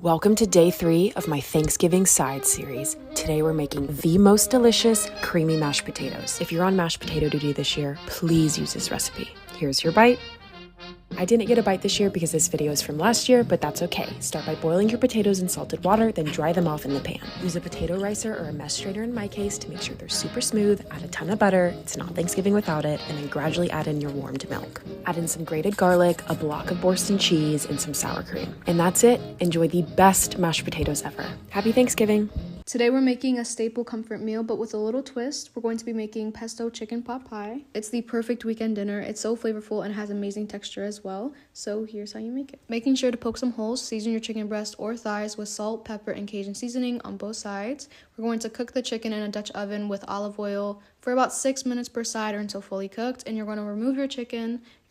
Welcome to day 3 of my Thanksgiving side series. Today we're making the most delicious creamy mashed potatoes. If you're on mashed potato duty this year, please use this recipe. Here's your bite. I didn't get a bite this year because this video is from last year, but that's okay. Start by boiling your potatoes in salted water, then dry them off in the pan. Use a potato ricer or a mesh strainer in my case to make sure they're super smooth. Add a ton of butter, it's not Thanksgiving without it, and then gradually add in your warmed milk. Add in some grated garlic, a block of Boston cheese, and some sour cream. And that's it. Enjoy the best mashed potatoes ever. Happy Thanksgiving! Today we're making a staple comfort meal, but with a little twist. We're going to be making pesto chicken pot pie. It's the perfect weekend dinner. It's so flavorful and has amazing texture as well. So here's how you make it. Making sure to poke some holes, season your chicken breast or thighs with salt, pepper, and Cajun seasoning on both sides. We're going to cook the chicken in a Dutch oven with olive oil for about 6 minutes per side or until fully cooked. And you're going to remove your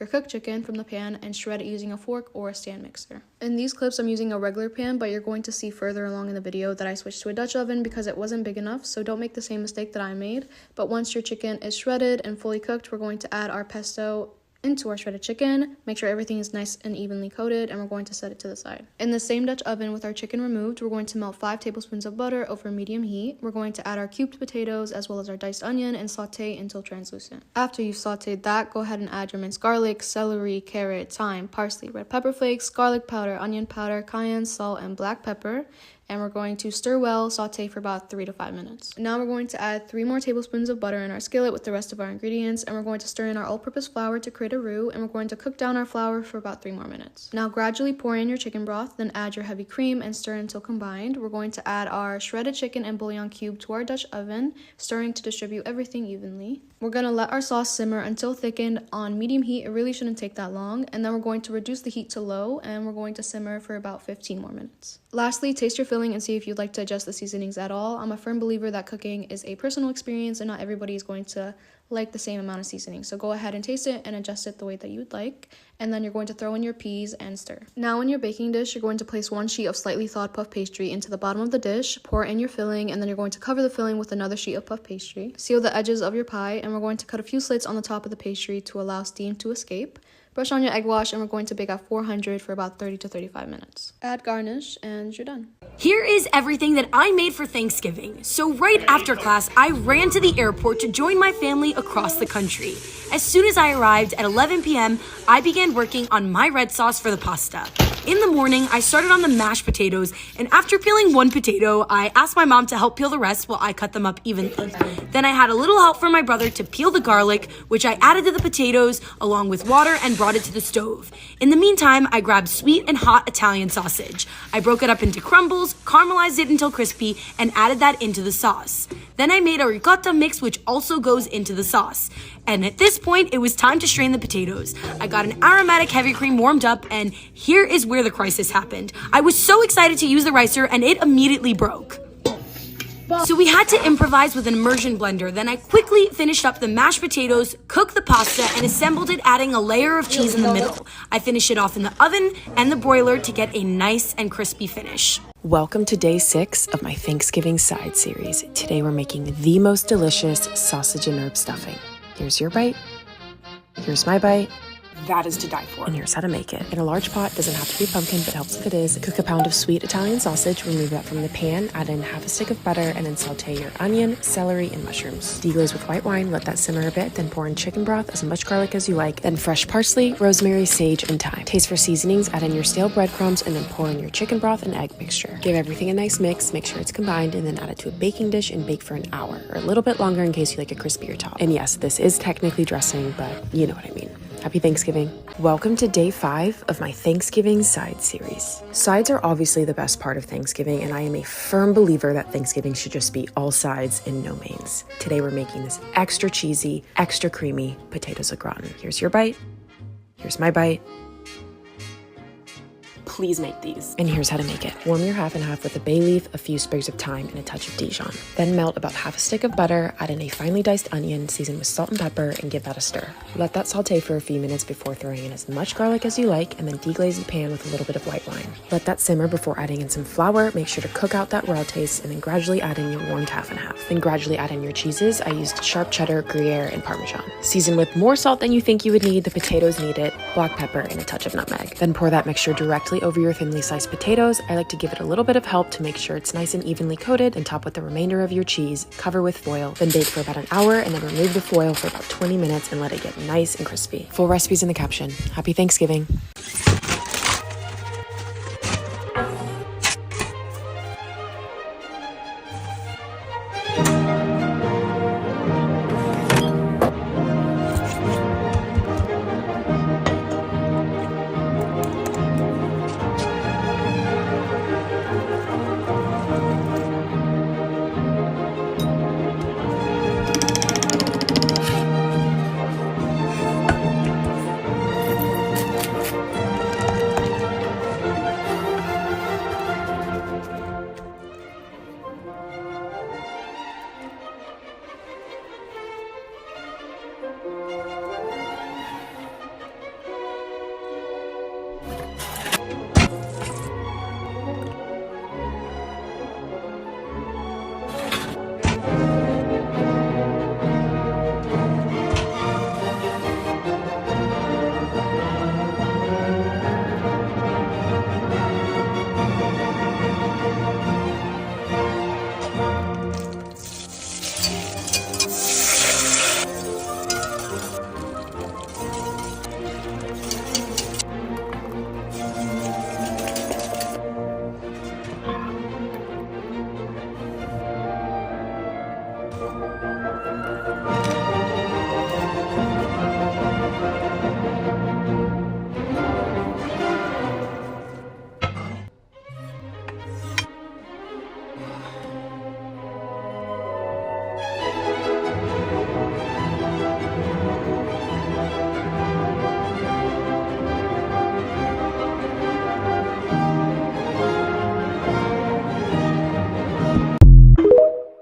cooked chicken from the pan and shred it using a fork or a stand mixer. In these clips, I'm using a regular pan, but you're going to see further along in the video that I switched to a Dutch oven because it wasn't big enough, so don't make the same mistake that I made. But once your chicken is shredded and fully cooked, we're going to add our pesto into our shredded chicken. Make sure everything is nice and evenly coated, and we're going to set it to the side. In the same Dutch oven with our chicken removed, we're going to melt 5 tablespoons of butter over medium heat. We're going to add our cubed potatoes as well as our diced onion and saute until translucent. After you've sauteed that, go ahead and add your minced garlic, celery, carrot, thyme, parsley, red pepper flakes, garlic powder, onion powder, cayenne, salt, and black pepper. And we're going to stir well, saute for about 3 to 5 minutes. Now we're going to add 3 more tablespoons of butter in our skillet with the rest of our ingredients, and we're going to stir in our all-purpose flour to create a roux, and we're going to cook down our flour for about 3 more minutes. Now gradually pour in your chicken broth, then add your heavy cream and stir until combined. We're going to add our shredded chicken and bouillon cube to our Dutch oven, stirring to distribute everything evenly. We're going to let our sauce simmer until thickened on medium heat. It really shouldn't take that long, and then we're going to reduce the heat to low, and we're going to simmer for about 15 more minutes. Lastly, taste your filling and see if you'd like to adjust the seasonings at all. I'm a firm believer that cooking is a personal experience and not everybody is going to like the same amount of seasoning. So go ahead and taste it and adjust it the way that you would like. And then you're going to throw in your peas and stir. Now in your baking dish, you're going to place 1 sheet of slightly thawed puff pastry into the bottom of the dish, pour in your filling, and then you're going to cover the filling with another sheet of puff pastry. Seal the edges of your pie, and we're going to cut a few slits on the top of the pastry to allow steam to escape. Brush on your egg wash, and we're going to bake at 400 for about 30 to 35 minutes. Add garnish, and you're done. Here is everything that I made for Thanksgiving. So right after class, I ran to the airport to join my family across the country. As soon as I arrived at 11 p.m., I began working on my red sauce for the pasta. In the morning, I started on the mashed potatoes, and after peeling 1 potato, I asked my mom to help peel the rest while I cut them up evenly. Then I had a little help from my brother to peel the garlic, which I added to the potatoes along with water and brought it to the stove. In the meantime, I grabbed sweet and hot Italian sausage. I broke it up into crumbles, caramelized it until crispy, and added that into the sauce. Then I made a ricotta mix, which also goes into the sauce. And at this point, it was time to strain the potatoes. I got an aromatic heavy cream warmed up, and here is where the crisis happened. I was so excited to use the ricer, and it immediately broke. So we had to improvise with an immersion blender. Then I quickly finished up the mashed potatoes, cooked the pasta, and assembled it, adding a layer of cheese in the middle. I finished it off in the oven and the broiler to get a nice and crispy finish. Welcome to day 6 of my Thanksgiving side series. Today we're making the most delicious sausage and herb stuffing. Here's your bite. Here's my bite. That is to die for. And here's how to make it. In a large pot, doesn't have to be pumpkin, but helps if it is. Cook a pound of sweet Italian sausage, remove that from the pan, add in half a stick of butter, and then saute your onion, celery, and mushrooms. Deglaze with white wine, let that simmer a bit, then pour in chicken broth, as much garlic as you like, then fresh parsley, rosemary, sage, and thyme. Taste for seasonings, add in your stale breadcrumbs, and then pour in your chicken broth and egg mixture. Give everything a nice mix, make sure it's combined, and then add it to a baking dish and bake for an hour, or a little bit longer in case you like a crispier top. And yes, this is technically dressing, but you know what I mean. Happy Thanksgiving. Welcome to day 5 of my Thanksgiving side series. Sides are obviously the best part of Thanksgiving, and I am a firm believer that Thanksgiving should just be all sides and no mains. Today we're making this extra cheesy, extra creamy potatoes au gratin. Here's your bite. Here's my bite. Please make these. And here's how to make it. Warm your half and half with a bay leaf, a few sprigs of thyme, and a touch of Dijon. Then melt about half a stick of butter, add in a finely diced onion, season with salt and pepper, and give that a stir. Let that saute for a few minutes before throwing in as much garlic as you like, and then deglaze the pan with a little bit of white wine. Let that simmer before adding in some flour. Make sure to cook out that raw taste, and then gradually add in your warmed half and half. Then gradually add in your cheeses. I used sharp cheddar, Gruyere, and Parmesan. Season with more salt than you think you would need. The potatoes need it, black pepper, and a touch of nutmeg. Then pour that mixture directly over your thinly sliced potatoes. I like to give it a little bit of help to make sure it's nice and evenly coated, and top with the remainder of your cheese. Cover with foil, then bake for about an hour, and then remove the foil for about 20 minutes and let it get nice and crispy. Full recipe's in the caption. Happy Thanksgiving.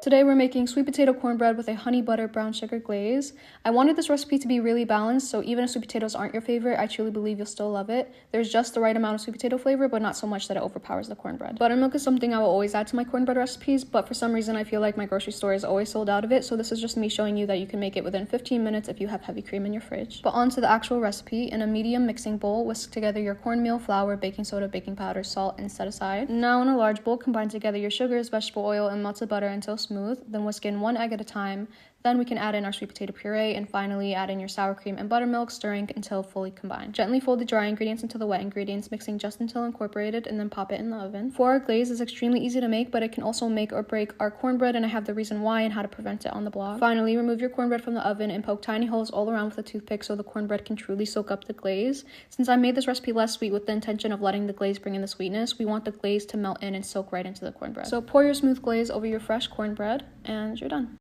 Today we're making sweet potato cornbread with a honey butter brown sugar glaze. I wanted this recipe to be really balanced, so even if sweet potatoes aren't your favorite, I truly believe you'll still love it. There's just the right amount of sweet potato flavor, but not so much that it overpowers the cornbread. Buttermilk is something I will always add to my cornbread recipes, but for some reason I feel like my grocery store is always sold out of it, so this is just me showing you that you can make it within 15 minutes if you have heavy cream in your fridge. But on to the actual recipe. In a medium mixing bowl, whisk together your cornmeal, flour, baking soda, baking powder, salt, and set aside. Now in a large bowl, combine together your sugars, vegetable oil, and melted butter until smooth, then whisk in 1 egg at a time. Then we can add in our sweet potato puree, and finally add in your sour cream and buttermilk, stirring until fully combined. Gently fold the dry ingredients into the wet ingredients, mixing just until incorporated, and then pop it in the oven. For our glaze, it's extremely easy to make, but it can also make or break our cornbread, and I have the reason why and how to prevent it on the blog. Finally, remove your cornbread from the oven and poke tiny holes all around with a toothpick so the cornbread can truly soak up the glaze. Since I made this recipe less sweet with the intention of letting the glaze bring in the sweetness, we want the glaze to melt in and soak right into the cornbread. So pour your smooth glaze over your fresh cornbread, and you're done.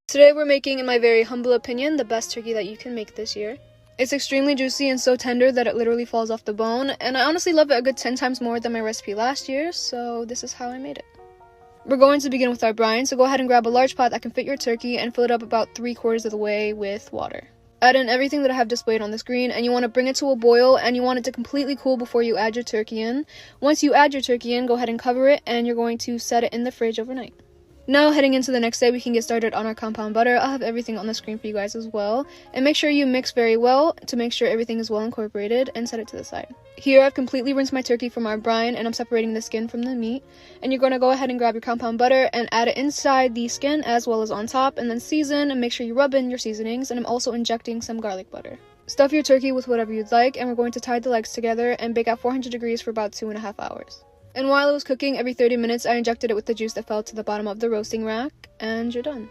Today we're making, in my very humble opinion, the best turkey that you can make this year. It's extremely juicy and so tender that it literally falls off the bone, and I honestly love it a good 10 times more than my recipe last year, so this is how I made it. We're going to begin with our brine, so go ahead and grab a large pot that can fit your turkey and fill it up about 3/4 of the way with water. Add in everything that I have displayed on the screen, and you want to bring it to a boil, and you want it to completely cool before you add your turkey in. Once you add your turkey in, go ahead and cover it, and you're going to set it in the fridge overnight. Now, heading into the next day, we can get started on our compound butter. I'll have everything on the screen for you guys as well. And make sure you mix very well to make sure everything is well incorporated, and set it to the side. Here, I've completely rinsed my turkey from our brine, and I'm separating the skin from the meat. And you're going to go ahead and grab your compound butter and add it inside the skin as well as on top, and then season and make sure you rub in your seasonings. And I'm also injecting some garlic butter. Stuff your turkey with whatever you'd like, and we're going to tie the legs together and bake at 400 degrees for about 2.5 hours. And while it was cooking, every 30 minutes I injected it with the juice that fell to the bottom of the roasting rack, and you're done.